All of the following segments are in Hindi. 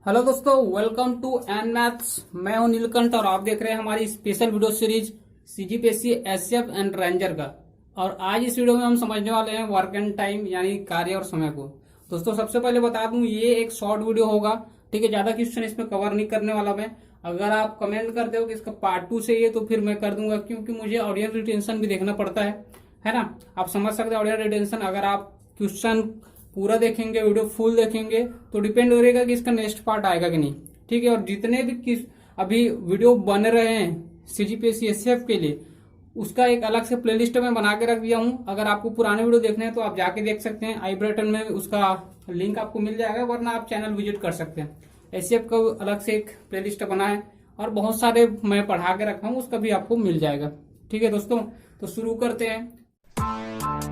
हेलो दोस्तों, वेलकम टू एन मैथ्स। मैं हूं नीलकंठ और आप देख रहे हैं हमारी special video series CGPSC SF and ranger का। और आज इस वीडियो में हम समझने वाले हैं वर्क एंड टाइम यानी कार्य और समय को। दोस्तों सबसे पहले बता दूं, ये एक शॉर्ट वीडियो होगा, ठीक है। ज्यादा क्वेश्चन इसमें कवर नहीं करने वाला मैं। अगर आप कमेंट करते हो कि इसका पार्ट 2 चाहिए तो फिर मैं कर दूंगा, क्योंकि मुझे ऑडियंस रिटेंशन भी देखना पड़ता है ना। आप समझ सकते हैं ऑडियंस रिटेंशन। अगर आप क्वेश्चन पूरा देखेंगे, वीडियो फुल देखेंगे तो डिपेंड करेगा कि इसका नेक्स्ट पार्ट आएगा कि नहीं, ठीक है। और जितने भी अभी वीडियो बन रहे हैं सीजीपीएससी एसएफ के लिए, उसका एक अलग से प्लेलिस्ट में बना के रख दिया हूं। अगर आपको पुराने वीडियो देखने हैं तो आप जाके देख सकते हैं, आई बटन में उसका लिंक आपको मिल जाएगा, वरना आप चैनल विजिट कर सकते हैं। एसएफ का अलग से एक प्लेलिस्ट बना है और बहुत सारे मैं पढ़ा के रखा हूं, उसका भी आपको मिल जाएगा, ठीक है दोस्तों। तो शुरू करते हैं।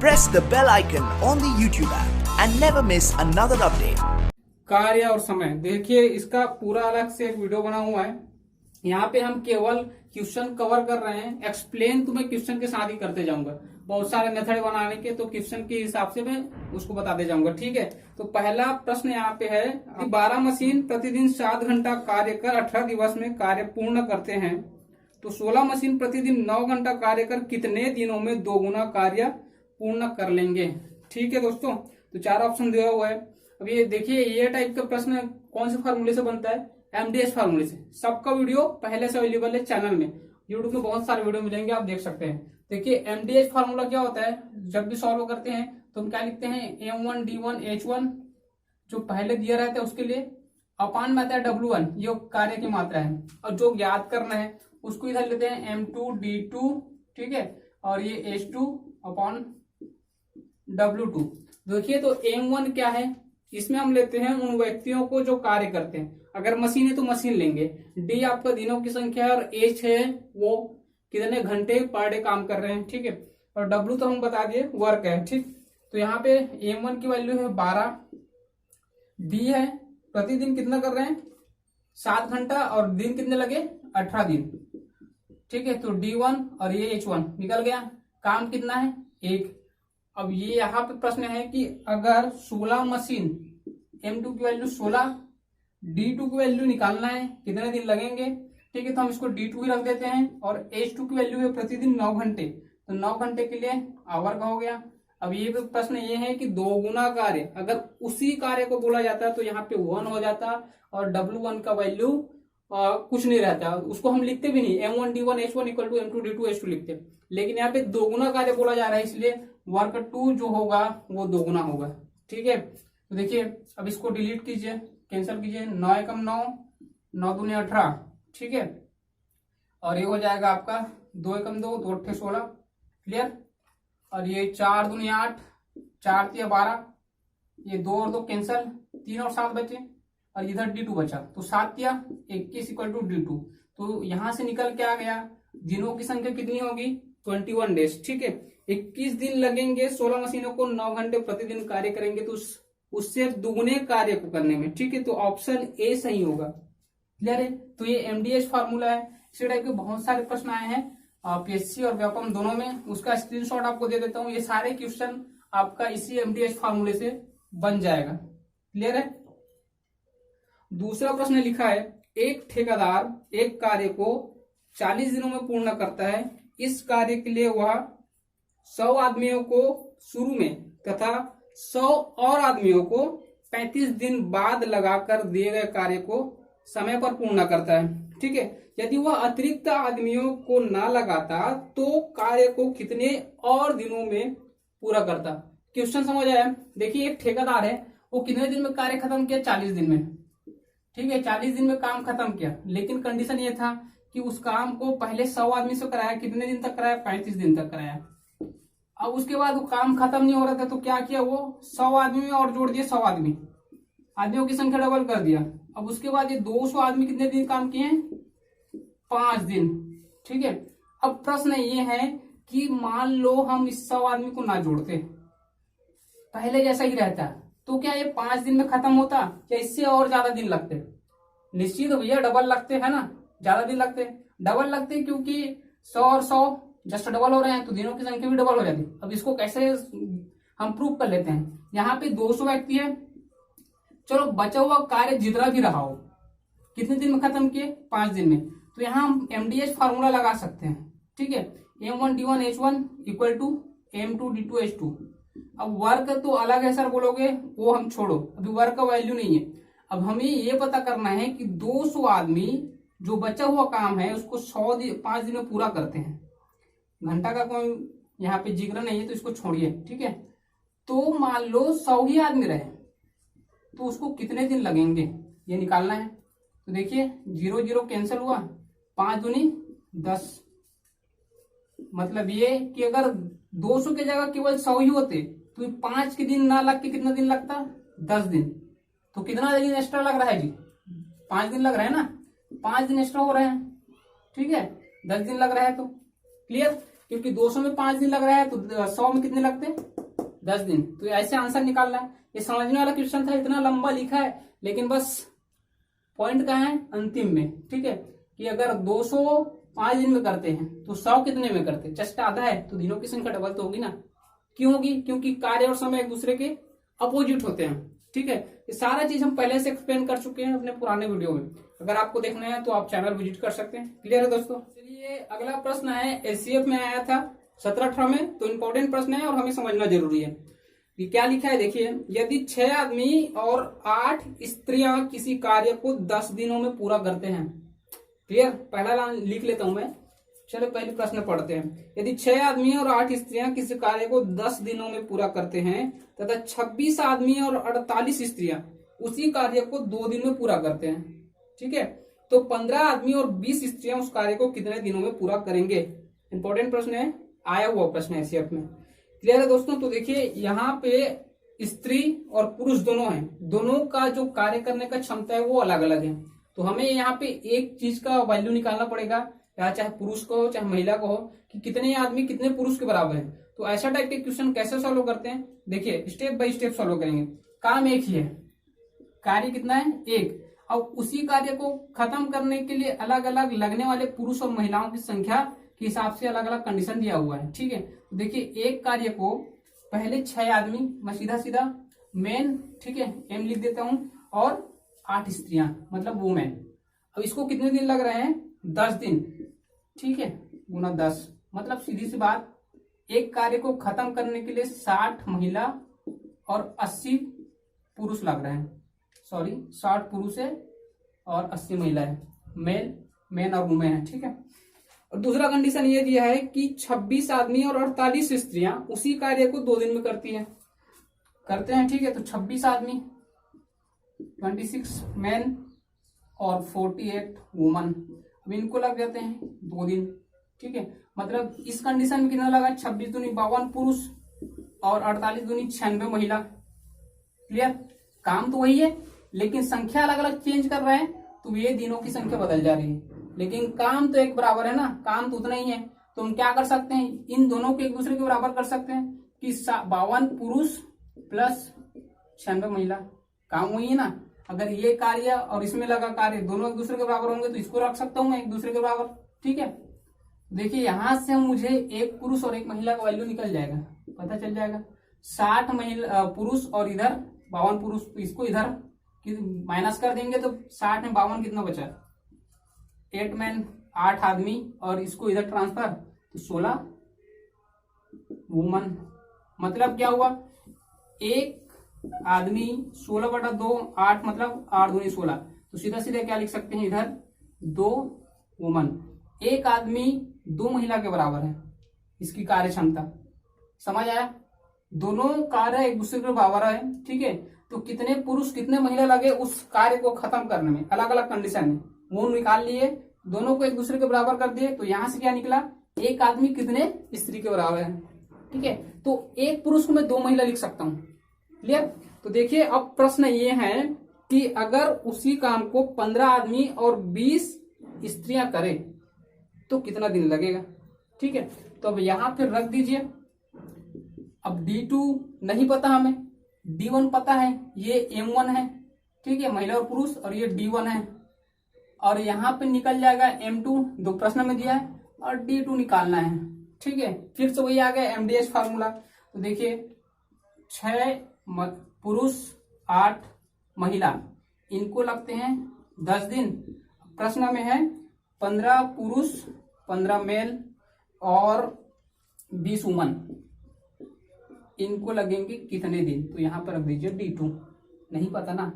Press the bell icon on the YouTube app and never miss another update. कार्य और समय, देखिए इसका पूरा अलग से एक वीडियो बना हुआ है। यहाँ पे हम केवल क्वेश्चन कवर कर रहे हैं। एक्सप्लेन तो मैं क्वेश्चन के साथ ही करते जाऊंगा। बहुत सारे मेथड बनाने के, तो क्वेश्चन के हिसाब से मैं उसको बताते जाऊंगा, ठीक है। तो पहला प्रश्न यहाँ पे है, 12 मशीन प्रतिदिन 7 घंटा कार्य कर 18 दिवस में कार्य पूर्ण करते हैं, तो 16 मशीन प्रतिदिन 9 घंटा कार्य कर कितने दिनों में 2 गुना कार्य पूर्ण कर लेंगे, ठीक है दोस्तों। तो 4 ऑप्शन दिया हुआ है। अब ये देखिए, ये टाइप का प्रश्न कौन से फार्मूले से बनता है? एमडीएस फार्मूले से। सबका वीडियो पहले से अवेलेबल है चैनल में, यूट्यूब में बहुत सारे वीडियो मिलेंगे, आप देख सकते हैं। देखिए एमडीएस फार्मूला क्या होता है, जब भी सॉल्व करते हैं तो हम क्या लिखते हैं, M1D1H1 जो पहले दिया रहता है उसके लिए, अपान में आता है W1, ये कार्य की मात्रा है, और जो याद करना है उसको इधर लेते हैं M2D2, ठीक है, और ये H2 अपॉन W2। देखिए तो M1 क्या है, इसमें हम लेते हैं उन व्यक्तियों को जो कार्य करते हैं। अगर मशीन है तो मशीन लेंगे। D आपका दिनों की संख्या है, और H है वो कितने घंटे पर डे काम कर रहे हैं, ठीक है। और W तो हम बता दिए वर्क है, ठीक। तो यहाँ पे M1 की वैल्यू है 12, D है प्रतिदिन कितना कर रहे हैं 7 घंटा, और दिन कितने लगे 18 दिन, ठीक है। तो D1 और ये H1 निकल गया, काम कितना है 1। अब ये यहाँ पे प्रश्न है कि अगर 16 मशीन, M2 की वैल्यू 16, D2 की वैल्यू निकालना है, कितने दिन लगेंगे, ठीक है। तो हम इसको D2 ही रख देते हैं, और H2 की वैल्यू है प्रतिदिन 9 घंटे, तो 9 घंटे के लिए आवर का हो गया। अब ये प्रश्न ये है कि 2 गुना कार्य, अगर उसी कार्य को बोला जाता तो यहाँ पे 1 हो जाता, और W1 का वैल्यू कुछ नहीं रहता, उसको हम लिखते भी नहीं, M1D1H1 इक्वल टू M2D2H2 लिखते। लेकिन यहाँ पे 2 गुना कार्य बोला जा रहा है, इसलिए वर्क 2 जो होगा वो 2 गुना होगा, ठीक है। तो देखिए अब इसको डिलीट कीजिए, कैंसिल कीजिए, 9 एकम 9, 9 दूनी 18, ठीक है। और ये हो जाएगा आपका 2 एकम 2, 2 अट्ठे 16, क्लियर। और ये 4 दूनी 8, 4 तिया 12, ये 2 और 2 कैंसिल, 3 और 7 बचे, और इधर D2 बचा, तो 7 तिया 21 इक्वल टू D2। तो यहां से निकल के आ गया दिनों की संख्या कितनी होगी 21 डेज, ठीक है। 21 दिन लगेंगे 16 मशीनों को 9 घंटे प्रतिदिन कार्य करेंगे, तो उससे दुगुने कार्य को करने में, ठीक है। तो ऑप्शन ए सही होगा, क्लियर है। तो ये एमडीएस फार्मूला है। इसी टाइप के बहुत सारे प्रश्न आए हैं पीएससी और व्यापम दोनों में, उसका स्क्रीनशॉट आपको दे देता हूं। ये सारे क्वेश्चन आपका इसी एमडीएस फार्मूले से बन जाएगा, क्लियर है। दूसरा प्रश्न लिखा है, एक ठेकेदार एक कार्य को 40 दिनों में पूर्ण करता है। इस कार्य के लिए वह 100 आदमियों को शुरू में तथा 100 और आदमियों को 35 दिन बाद लगाकर दिए गए कार्य को समय पर पूर्ण करता है, ठीक है। यदि वह अतिरिक्त आदमियों को ना लगाता तो कार्य को कितने और दिनों में पूरा करता। क्वेश्चन समझ आया? देखिए एक ठेकेदार है, वो कितने दिन में कार्य खत्म किया, 40 दिन में, ठीक है। 40 दिन में काम खत्म किया, लेकिन कंडीशन ये था कि उस काम को पहले 100 आदमी से कराया, कितने दिन तक कराया, 35 दिन तक कराया। अब उसके बाद वो काम खत्म नहीं हो रहा था, तो क्या किया, वो 100 आदमी में और जोड़ दिया, 100 आदमी, आदमियों की संख्या डबल कर दिया। अब उसके बाद ये 200 आदमी कितने दिन काम किए हैं, 5 दिन, ठीक है। अब प्रश्न ये है कि मान लो हम इस 100 आदमी को ना जोड़ते, पहले जैसा ही रहता, तो क्या ये 5 दिन में खत्म होता या इससे और ज्यादा दिन लगते? निश्चित भैया डबल लगते है ना, ज्यादा दिन लगते, डबल लगते, क्योंकि 100 और 100 जस्ट डबल हो रहे हैं, तो दिनों की संख्या भी डबल हो जाती। अब इसको कैसे हम प्रूव कर लेते हैं, यहाँ पे 200 व्यक्ति है, चलो बचा हुआ कार्य जितना भी रहा हो, कितने दिन में खत्म किए, 5 दिन में, तो यहाँ हम MDH फार्मूला लगा सकते हैं। ठीक है, M1D1H1 इक्वल टू M2D2H2। अब वर्क तो अलग है सर बोलोगे, वो हम छोड़ो, अभी वर्क का वैल्यू नहीं है। अब हमें ये पता करना है कि 200 आदमी जो बचा हुआ काम है उसको 5 दिन में पूरा करते हैं। घंटा का कोई यहाँ पे जिक्र नहीं है तो इसको छोड़िए। ठीक है, तो मान लो 100 ही आदमी रहे तो उसको कितने दिन लगेंगे ये निकालना है। तो देखिए 0 0 कैंसिल हुआ, 5 दूनी 10, मतलब ये कि अगर 200 की जगह केवल 100 ही होते तो 5 के दिन ना लग के कितना दिन लगता, 10 दिन। तो कितना दिन एक्स्ट्रा लग रहा है जी, 5 दिन लग रहा है ना, 5 दिन एक्स्ट्रा हो रहे हैं। ठीक है, 10 दिन लग रहा है तो क्लियर, क्योंकि 200 में 5 दिन लग रहा है तो 100 में कितने लगते, 10 दिन। तो ऐसे आंसर निकालना है। ये समझने वाला क्वेश्चन था, इतना लंबा लिखा है लेकिन बस पॉइंट कहाँ है, अंतिम में। ठीक है, कि अगर 200 5 दिन में करते हैं तो 100 कितने में करते, जस्ट आधा है, तो दिनों की संख्या डबल तो होगी ना। क्यों होगी, क्योंकि कार्य और समय एक दूसरे के अपोजिट होते हैं। ठीक है, ये सारा चीज हम पहले से एक्सप्लेन कर चुके हैं अपने पुराने वीडियो में, अगर आपको देखना है तो आप चैनल विजिट कर सकते हैं। क्लियर है दोस्तों। चलिए अगला प्रश्न है, SCF में आया था 17-18 में, तो इंपॉर्टेंट प्रश्न है और हमें समझना जरूरी है। ये क्या लिखा है देखिए, यदि 6 आदमी और 8 स्त्रियां किसी कार्य को 10 दिनों में पूरा करते हैं। क्लियर, पहला लाइन लिख लेता हूं मैं। चलो पहले प्रश्न पढ़ते हैं। यदि 6 आदमी और 8 स्त्रियां किसी कार्य को 10 दिनों में पूरा करते हैं तथा 26 आदमी और 48 स्त्रियां उसी कार्य को 2 दिन में पूरा करते हैं। ठीक है, तो 15 आदमी और 20 स्त्रियां उस कार्य को कितने दिनों में पूरा करेंगे। इंपॉर्टेंट प्रश्न है, आया हुआ प्रश्न है SCF में। क्लियर है दोस्तों। तो देखिए यहाँ पे स्त्री और पुरुष दोनों हैं, दोनों का जो कार्य करने का क्षमता है वो अलग अलग है। तो हमें यहाँ पे एक चीज का वैल्यू निकालना पड़ेगा, या चाहे पुरुष को हो चाहे महिला को हो, कि कितने आदमी कितने पुरुष के बराबर है। तो ऐसा टाइप के क्वेश्चन कैसे सॉल्व करते हैं, देखिए स्टेप बाय स्टेप सॉल्व करेंगे। काम एक ही है, कार्य कितना है, एक। अब उसी कार्य को खत्म करने के लिए अलग अलग लगने वाले पुरुष और महिलाओं की संख्या के हिसाब से अलग अलग कंडीशन दिया हुआ है। ठीक है, तो देखिए एक कार्य को पहले 6 आदमी, मैं सीधा सीधा मेन, ठीक है, M लिख देता हूं, और 8 स्त्रियां मतलब वुमेन। अब इसको कितने दिन लग रहे हैं, 10 दिन। ठीक है, गुना 10, मतलब सीधी सी बात, एक कार्य को खत्म करने के लिए 60 महिला और 80 पुरुष लग रहे हैं। सॉरी, 60 पुरुष है और 80 महिला है, मेन और वुमेन है। ठीक है, और दूसरा कंडीशन ये दिया है कि 26 आदमी और 48 स्त्रियां उसी कार्य को 2 दिन में करते हैं। ठीक है, तो 26 आदमी, 26 मेन और 48 वुमन, अब इनको लग जाते हैं 2 दिन। ठीक है, मतलब इस कंडीशन में कितना लगा, 26 दूनी 52 पुरुष और 48 दूनी 96 महिला। क्लियर, काम तो वही है लेकिन संख्या अलग अलग चेंज कर रहे हैं, तो ये दिनों की संख्या बदल जा रही है, लेकिन काम तो एक बराबर है ना, काम तो उतना ही है। तो हम क्या कर सकते हैं, इन दोनों को एक दूसरे के बराबर कर सकते हैं कि 52 पुरुष प्लस 96 महिला, काम वही है ना। अगर ये कार्य और इसमें लगा कार्य दोनों एक दूसरे के बराबर होंगे तो इसको रख सकता हूं मैं एक दूसरे के बराबर। ठीक है, देखिए यहां से मुझे एक पुरुष और एक महिला का वैल्यू निकल जाएगा, पता चल जाएगा। 60 महिला पुरुष और इधर 52 पुरुष, तो इसको इधर माइनस कर देंगे तो 60 में 52 कितना बचा, 8 मैन 8 आदमी, और इसको इधर ट्रांसफर तो 16 वुमन। मतलब क्या हुआ, एक आदमी 16/2, 8 मतलब 8 दूनी 16, तो सीधा सीधा क्या लिख सकते हैं इधर 2 वुमन। एक आदमी 2 महिला के बराबर है इसकी कार्य क्षमता, समझ आया। दोनों कार्य एक दूसरे के बराबर है। ठीक है, तो कितने पुरुष कितने महिला लगे उस कार्य को खत्म करने में, अलग अलग कंडीशन में वो निकाल लिए, दोनों को एक दूसरे के बराबर कर दिए, तो यहां से क्या निकला, एक आदमी कितने स्त्री के बराबर है। ठीक है, तो एक पुरुष को मैं 2 महिला लिख सकता हूं। क्लियर, तो देखिए अब प्रश्न ये है कि अगर उसी काम को 15 आदमी और 20 स्त्रियां करें तो कितना दिन लगेगा। ठीक है, तो अब यहां पे रख दीजिए। अब D2 नहीं पता हमें, D1 पता है, ये M1 है। ठीक है, महिला और पुरुष, और ये D1 है, और यहां पे निकल जाएगा M2, 2 प्रश्न में दिया है, और D2 निकालना है। ठीक है, फिर से वही आ गया MDH फार्मूला। तो देखिए 6 पुरुष 8 महिला, इनको लगते हैं 10 दिन। प्रश्न में है 15 पुरुष, 15 मेल और 20 वुमन, इनको लगेंगे कितने दिन? तो यहाँ पर रख दीजिए D2। नहीं पता ना,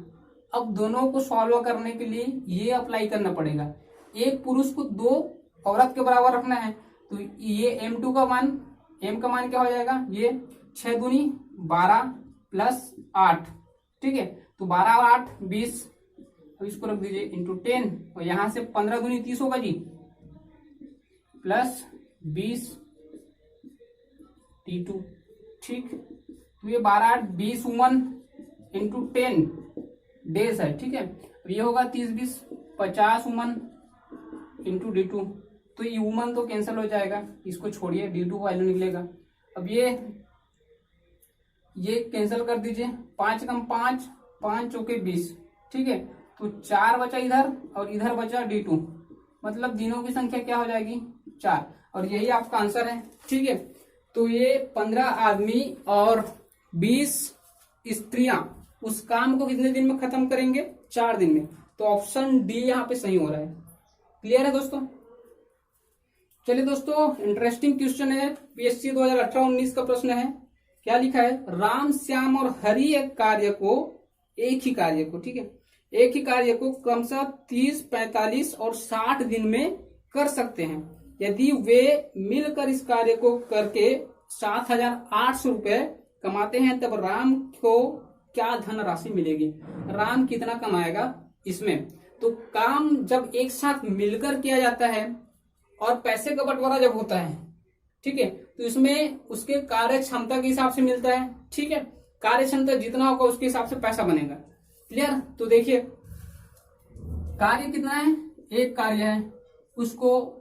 अब दोनों को सॉल्व करने के लिए ये अप्लाई करना पड़ेगा। एक पुरुष को 2 औरत के बराबर रखना है, तो ये M2 का मान, M का मान क्या हो जाएगा? ये 6 दूनी 12 प्लस 8, ठीक है, तो 12 और 8 20, अब इसको रख दीजिए इंटू 10, और यहां से 15 दूनी 30 होगा जी, प्लस 20 T2, ठीक। तो ये 12 8 20 वुमन इंटू 10 डेज है, ठीक है। अब ये होगा 30 20 50 वुमन इंटू D2, तो ये वुमन तो कैंसिल हो जाएगा, इसको छोड़िए, D2 वैल्यू निकलेगा। अब ये कैंसिल कर दीजिए, 5 कम 5, 5 चौके 20, ठीक है, तो 4 बचा इधर और इधर बचा D2, मतलब दिनों की संख्या क्या हो जाएगी? 4, और यही आपका आंसर है, ठीक है। तो ये 15 आदमी और 20 स्त्रियां उस काम को कितने दिन में खत्म करेंगे? 4 दिन में। तो ऑप्शन डी यहाँ पे सही हो रहा है। क्लियर है दोस्तों? चलिए दोस्तों, इंटरेस्टिंग क्वेश्चन है, पीएससी 2018-19 का प्रश्न है। क्या लिखा है? राम, श्याम और हरि एक ही कार्य को, ठीक है, एक ही कार्य को क्रमशः 30, 45 और 60 दिन में कर सकते हैं। यदि वे मिलकर इस कार्य को करके 7,800 रुपए कमाते हैं, तब राम को क्या धन राशि मिलेगी? राम कितना कमाएगा इसमें? तो काम जब एक साथ मिलकर किया जाता है और पैसे का बंटवारा जब होता है, ठीक है, तो इसमें उसके कार्य क्षमता के हिसाब से मिलता है, ठीक है, कार्य क्षमता जितना होगा उसके हिसाब से पैसा बनेगा। क्लियर? तो देखिए कार्य कितना है? एक कार्य है, उसको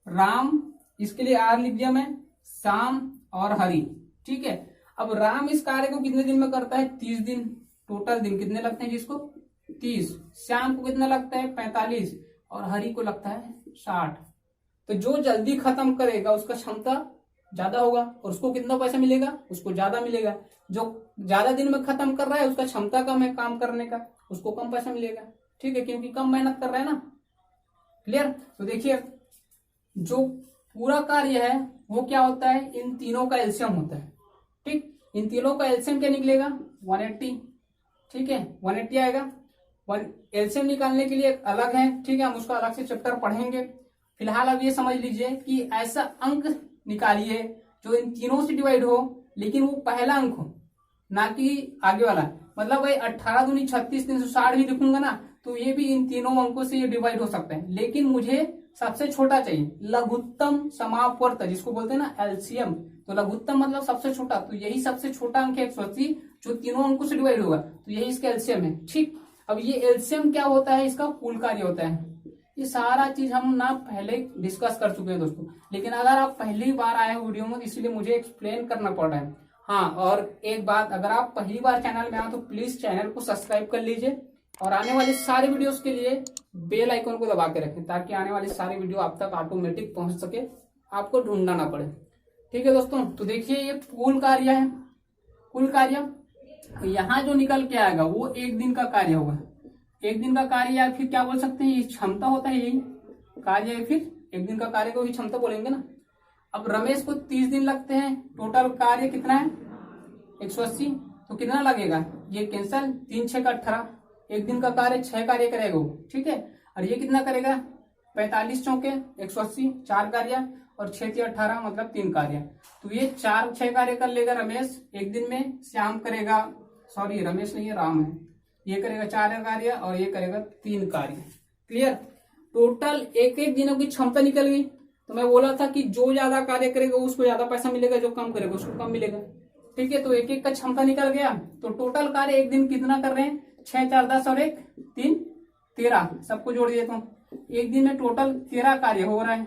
राम, इसके लिए आर लिख दिया मैं, श्याम और हरि, ठीक है। अब राम इस कार्य को कितने दिन में करता है? 30 दिन। टोटल दिन कितने लगते हैं जिसको? 30। श्याम को कितना लगता है? 45, और हरि को लगता है 60। तो जो जल्दी खत्म करेगा उसका क्षमता ज्यादा होगा और उसको कितना पैसा मिलेगा? उसको ज्यादा मिलेगा। जो ज्यादा दिन में खत्म कर रहा है उसका क्षमता कम है काम करने का, उसको कम पैसा मिलेगा, ठीक है, क्योंकि कम मेहनत कर रहा है ना। क्लियर? तो देखिए जो पूरा कार्य है वो क्या होता है? इन तीनों का एलसीएम होता है, ठीक। इन तीनों का एलसीएम क्या निकलेगा? 180, ठीक है, 180 आएगा। एलसीएम निकालने के लिए अलग है, ठीक है, हम उसका अलग से चैप्टर पढ़ेंगे। फिलहाल अब ये समझ लीजिए कि ऐसा अंक निकालिए जो इन तीनों से डिवाइड हो, लेकिन वो पहला अंक हो, ना कि आगे वाला। मतलब भाई 18 दूनी 36, 360 भी लिखूंगा ना, तो ये भी इन तीनों अंकों से ये डिवाइड हो सकता है, लेकिन मुझे सबसे छोटा चाहिए, लघुत्तम समापवर्त जिसको बोलते हैं ना एलसीएम। तो लघुत्तम मतलब सबसे छोटा, तो यही सबसे छोटा अंक है 180 जो तीनों अंकों से डिवाइड होगा, तो यही इसका एलसीएम है, ठीक। अब ये एलसीएम क्या होता है? इसका कुल कार्य होता है। ये सारा चीज हम ना पहले डिस्कस कर चुके हैं दोस्तों, लेकिन अगर आप पहली बार आए हो वीडियो में तो इसलिए मुझे एक्सप्लेन करना पड़ रहा है। हाँ, और एक बात, अगर आप पहली बार चैनल में आए तो प्लीज चैनल को सब्सक्राइब कर लीजिए और आने वाले सारे वीडियोस के लिए बेल आइकन को दबा के रखें, ताकि आने वाली सारी वीडियो आप तक ऑटोमेटिक पहुंच सके, आपको ढूंढना ना पड़े, ठीक है दोस्तों। तो देखिए ये कुल कार्य है, कुल कार्य यहाँ जो निकल के आएगा वो 1 दिन का कार्य होगा। 1 दिन का कार्य, या फिर क्या बोल सकते हैं, ये क्षमता होता है, यही कार्य है, फिर 1 दिन का कार्य को भी क्षमता बोलेंगे ना। अब रमेश को 30 दिन लगते हैं, टोटल कार्य कितना है? 180, तो कितना लगेगा? ये कैंसल, 3 6 का 18, 1 दिन का कार्य 6 कार्य करेगा वो, ठीक है। और ये कितना करेगा? 45 चौके 180, 4 कार्य, और 6 से 18 मतलब 3 कार्य। तो ये 4 6 कार्य कर लेगा रमेश 1 दिन में। श्याम करेगा, सॉरी रमेश नहीं है, राम है, ये करेगा 4 कार्य और ये करेगा 3 कार्य। क्लियर? टोटल 1 दिनों की क्षमता निकल गई। तो मैं बोला था कि जो ज्यादा कार्य करेगा उसको ज्यादा पैसा मिलेगा, जो कम करेगा उसको कम मिलेगा, ठीक है। तो 1 का क्षमता निकल गया। तो टोटल कार्य 1 दिन कितना कर रहे हैं? 6 4 10 और 1 3 13, सबको जोड़ देता हूँ। 1 दिन में टोटल 13 कार्य हो रहा है,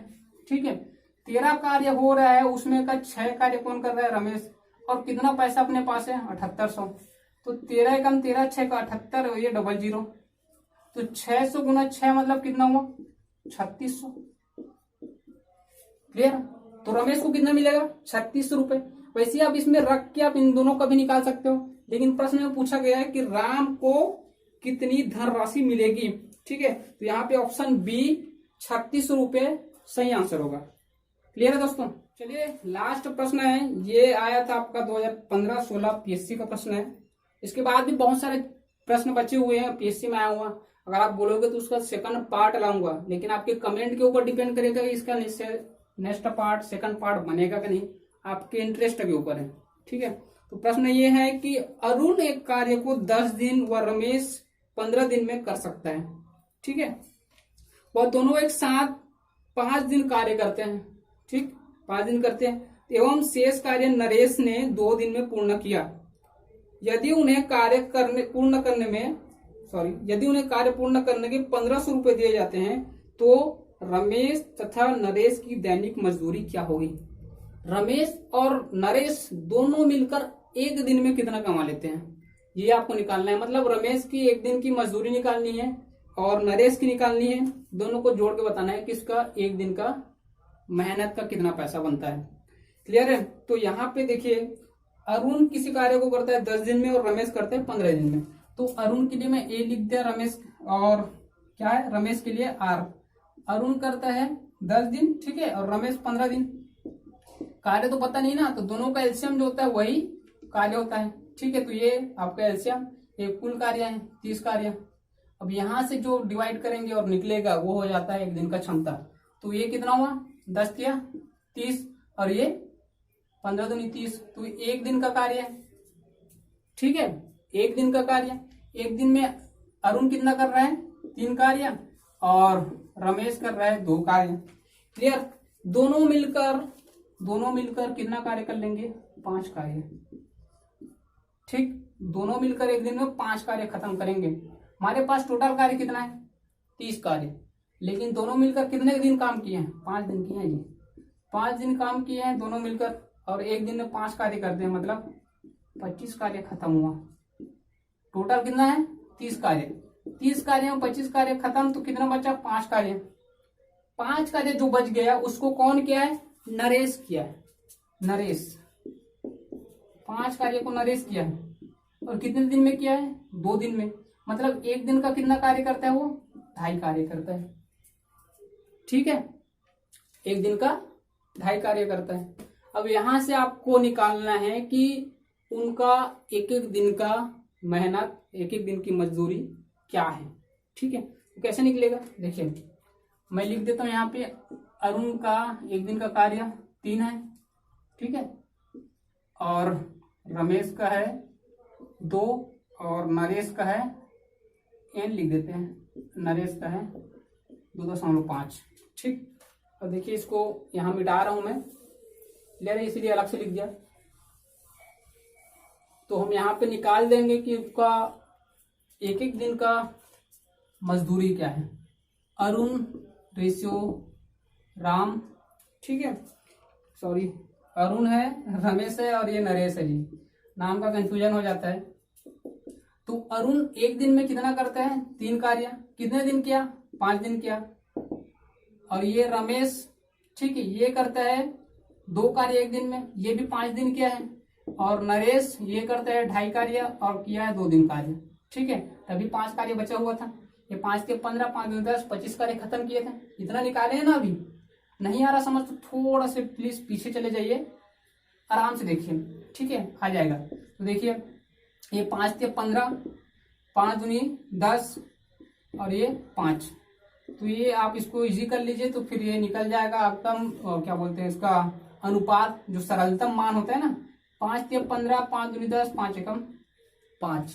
ठीक है। 13 कार्य हो रहा है, उसमें का 6 कार्य कौन कर रहा है? रमेश। और कितना पैसा अपने पास है? 7800। तो 13 कम 13, 6 का 78 और ये 00। तो 600 गुना 6 मतलब कितना हुआ? 3600। क्लियर? तो रमेश को कितना मिलेगा? 3600 रुपए। वैसे आप इसमें रख के आप इन दोनों का भी निकाल सकते हो, लेकिन प्रश्न में पूछा गया है कि राम को कितनी धनराशि मिलेगी। ठीक है, तो यहाँ पे ऑप्शन बी 36 रुपए सही आंसर होगा। क्लियर है दोस्तों। चलिए लास्ट प्रश्न है, ये आया था आपका 2015-16 पीएससी का प्रश्न है। इसके बाद भी बहुत सारे प्रश्न बचे हुए हैं पीएससी में आया हुआ। अगर आप बोलोगे तो उसका सेकंड पार्ट लाऊंगा, लेकिन आपके कमेंट के ऊपर डिपेंड करेगा कि इसका नेक्स्ट पार्ट सेकंड पार्ट बनेगा कि नहीं, आपके इंटरेस्ट के ऊपर है। ठीक है, तो प्रश्न ये है कि अरुण एक कार्य को 10 दिन व रमेश 15 दिन में कर सकता है। ठीक है, वह दोनों एक साथ 5 दिन कार्य करते हैं। ठीक, 5 दिन करते हैं एवं शेष कार्य नरेश ने 2 दिन में पूर्ण किया। यदि उन्हें कार्य पूर्ण करने के 1500 रुपए दिए जाते हैं तो रमेश तथा नरेश की दैनिक मजदूरी क्या होगी। रमेश और नरेश दोनों मिलकर एक दिन में कितना कमा लेते हैं, ये आपको निकालना है। मतलब रमेश की एक दिन की मजदूरी निकालनी है और नरेश की निकालनी है, दोनों को जोड़ के बताना है कि इसका एक दिन का मेहनत का कितना पैसा बनता है। क्लियर है। तो यहाँ पे देखिए अरुण किसी कार्य को करता है 10 दिन में और रमेश करता है 15 दिन में। तो अरुण के लिए मैं ए लिख दिया, रमेश और क्या है रमेश के लिए आर। अरुण करता है 10 दिन, ठीक है, और रमेश 15 दिन। कार्य तो पता नहीं ना, तो दोनों का एलसीएम जो होता है वही कार्य होता है। ठीक है, तो ये आपका एलसीएम, ये कुल कार्य है 30 कार्य। अब यहां से जो डिवाइड करेंगे और निकलेगा वो हो जाता है एक दिन का क्षमता। तो ये कितना हुआ 10 या 30 और ये 15 दूनी 30, तो एक दिन का कार्य है। ठीक है, एक दिन का कार्य। एक दिन में अरुण कितना कर रहा है 3 कार्य और रमेश कर रहा है 2 कार्य। क्लियर। दोनों मिलकर कितना कार्य कर लेंगे 5 कार्य। ठीक, दोनों मिलकर एक दिन में 5 कार्य खत्म करेंगे। हमारे पास टोटल कार्य कितना है 30 कार्य, लेकिन दोनों मिलकर कितने दिन काम किए हैं 5 दिन किए हैं जी। 5 दिन काम किए हैं दोनों मिलकर और एक दिन में 5 कार्य करते हैं, मतलब 25 कार्य खत्म हुआ। टोटल कितना है 30 कार्य। 30 कार्य में 25 कार्य खत्म, तो कितना बचा 5 कार्य। 5 कार्य जो बच गया उसको कौन किया है नरेश किया है। नरेश 5 कार्य को नरेश किया है और कितने दिन में किया है 2 दिन में। मतलब एक दिन का कितना कार्य करता है वो 2.5 कार्य करता है। ठीक है, एक दिन का 2.5 कार्य करता है। अब यहां से आपको निकालना है कि उनका एक एक दिन का मेहनत, एक एक दिन की मजदूरी क्या है। ठीक है, तो कैसे निकलेगा देखिए, मैं लिख देता हूं यहाँ पे अरुण का एक दिन का कार्य 3 है। ठीक है, और रमेश का है 2 और नरेश का है n लिख देते हैं, नरेश का है 2.5। ठीक, अब देखिए इसको यहां मिटा रहा हूं मैं, क्लियर है, इसलिए अलग से लिख दिया। तो हम यहाँ पे निकाल देंगे कि उसका एक एक दिन का मजदूरी क्या है। अरुण रेशियो राम, ठीक है, सॉरी अरुण है, रमेश है और ये नरेश है जी, नाम का कंफ्यूजन हो जाता है। तो अरुण एक दिन में कितना करता है 3 कार्य। कितने दिन किया 5 दिन किया। और ये रमेश, ठीक है, ये करता है 2 कार्य एक दिन में, ये भी 5 दिन किया है। और नरेश ये करता है 2.5 कार्य और किया है 2 दिन कार्य। ठीक है, तभी 5 कार्य बचा हुआ था। ये 5 के 15, 5 दूनी 10, 25 कार्य खत्म किए थे। इतना निकाले हैं ना। अभी नहीं आ रहा समझ तो थोड़ा से प्लीज पीछे चले जाइए, आराम से देखिए। ठीक है, आ जाएगा। तो देखिए ये 5 के 15, 5 दूनी 10 और ये 5, तो ये आप इसको इजी कर लीजिए तो फिर ये निकल जाएगा आपका क्या बोलते हैं इसका अनुपात, जो सरलतम मान होता है ना। 5 के 15, 5 दूनी 10, 5 एकम 5।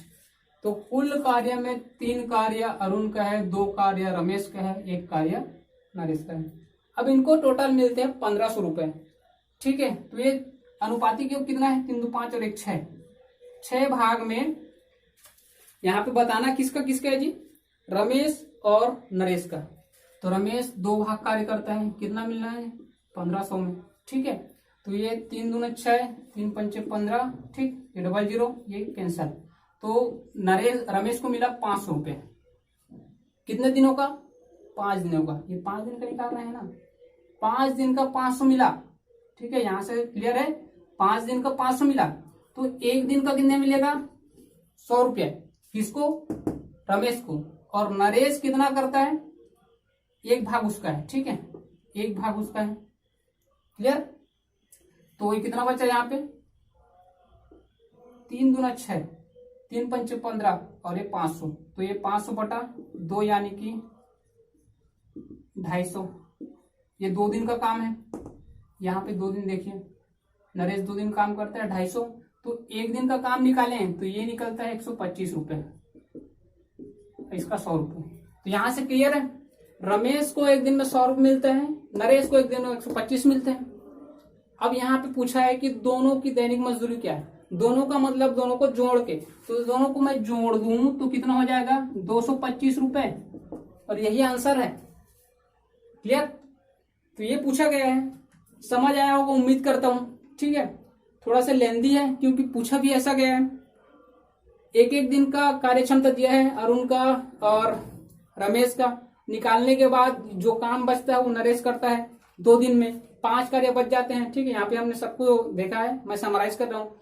तो कुल कार्य में 3 कार्य अरुण का है, 2 कार्य रमेश का है, 1 कार्य नरेश का है। अब इनको टोटल मिलते हैं 1500 रुपए। ठीक है, तो ये अनुपाती योग कितना है 3, 2, 5 और 1 6। 6 भाग में यहाँ पे बताना किसका किसका है जी, रमेश और नरेश का। तो रमेश 2 भाग कार्य करता है, कितना मिलना है 1500 में। ठीक है, तो ये 3 दूना 6, 3 पंचे 15। ठीक, ये 00, ये कैंसल। तो रमेश को मिला 500 रुपए। कितने दिनों का 5 दिनों का। ये 5 दिन का निकाल रहे हैं ना, 5 दिन का 500 मिला। ठीक है, यहां से क्लियर है, 5 दिन का 500 मिला। तो एक दिन का कितने मिलेगा 100 रुपया। किसको? रमेश को। और नरेश कितना करता है? 1 भाग उसका है, ठीक है, 1 भाग उसका है। क्लियर? तो ये कितना बचा यहाँ पे? 3 दूना 6, 3 पंचे 15 और ये 500, तो ये 500 बटा 2 यानी कि 250। ये 2 दिन का काम है, यहाँ पे 2 दिन देखिए, नरेश 2 दिन काम करता है 250, तो 1 दिन का काम निकालें तो ये निकलता है 125 रुपए, इसका 100 रुपए। तो यहां से क्लियर है, रमेश को 1 दिन में 100 रुपए मिलते हैं, नरेश को 1 दिन में 125 मिलते हैं। अब यहाँ पे पूछा है कि दोनों की दैनिक मजदूरी क्या है। दोनों का मतलब दोनों को जोड़ के, तो दोनों को मैं जोड़ दूं तो कितना हो जाएगा? 225 रुपए, और यही आंसर है। क्लियर? तो ये पूछा गया है, समझ आया होगा उम्मीद करता हूं, ठीक है। थोड़ा सा लेंदी है क्योंकि पूछा भी ऐसा गया है। 1-1 दिन का कार्य क्षमता दिया है अरुण का और रमेश का, निकालने के बाद जो काम बचता है वो नरेश करता है 2 दिन में, 5 कार्य बच जाते हैं, ठीक है। यहाँ पे हमने सबको देखा है, मैं समराइज कर रहा हूँ।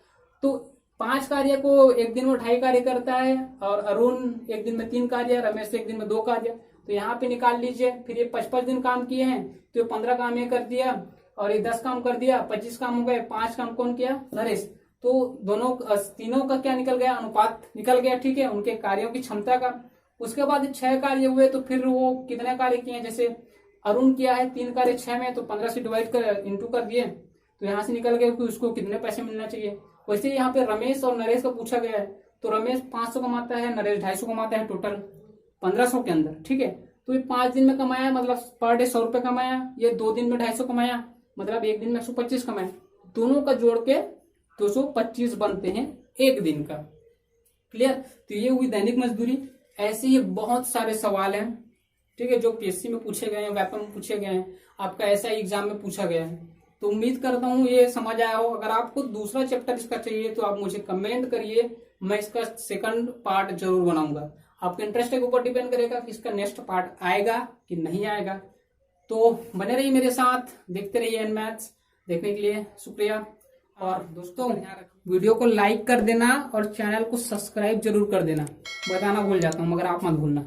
तो 5 कार्य को 1 दिन में 2.5 कार्य करता है, और अरुण 1 दिन में 3 कार्य, रमेश 1 दिन में 2 कार्य। तो यहाँ पे निकाल लीजिए। फिर ये 55 दिन काम किए हैं तो 15 काम ये कर दिया, और ये 10 काम कर दिया, 25 काम हो गए। 5 काम कौन किया? नरेश। तो दोनों तीनों का क्या निकल गया? अनुपात निकल गया, ठीक है, उनके कार्यों की क्षमता का। उसके बाद 6 कार्य हुए, तो फिर वो कितने कार्य किए? जैसे अरुण किया है 3 कार्य 6 में, तो 15 से डिवाइड कर इंटू कर दिए, तो यहाँ से निकल गया कि उसको कितने पैसे मिलना चाहिए। वैसे यहाँ पे रमेश और नरेश का पूछा गया है, तो रमेश 500 कमाता है, नरेश 250 कमाता है, टोटल 1500 के अंदर, ठीक है। तो ये 5 दिन में कमाया, मतलब पर डे 100 रुपए कमाया। ये 2 दिन में 250 कमाया, मतलब 1 दिन में 125 कमाया। दोनों का जोड़ के 225 बनते हैं 1 दिन का। क्लियर? तो ये हुई दैनिक मजदूरी। ऐसे ही बहुत सारे सवाल हैं, ठीक है, जो पीएससी में पूछे गए हैं, व्यापक में पूछे गए हैं, आपका ऐसा एग्जाम में पूछा गया है। तो उम्मीद करता हूँ ये समझ आया हो। अगर आपको दूसरा चैप्टर इसका चाहिए तो आप मुझे कमेंट करिए, मैं इसका सेकंड पार्ट जरूर बनाऊंगा। आपके इंटरेस्ट के ऊपर डिपेंड करेगा कि इसका नेक्स्ट पार्ट आएगा कि नहीं आएगा। तो बने रहिए मेरे साथ, देखते रहिए एन मैथ्स। देखने के लिए शुक्रिया। और दोस्तों, वीडियो को लाइक कर देना और चैनल को सब्सक्राइब जरूर कर देना, बताना भूल जाता हूँ, मगर आप मत भूलना।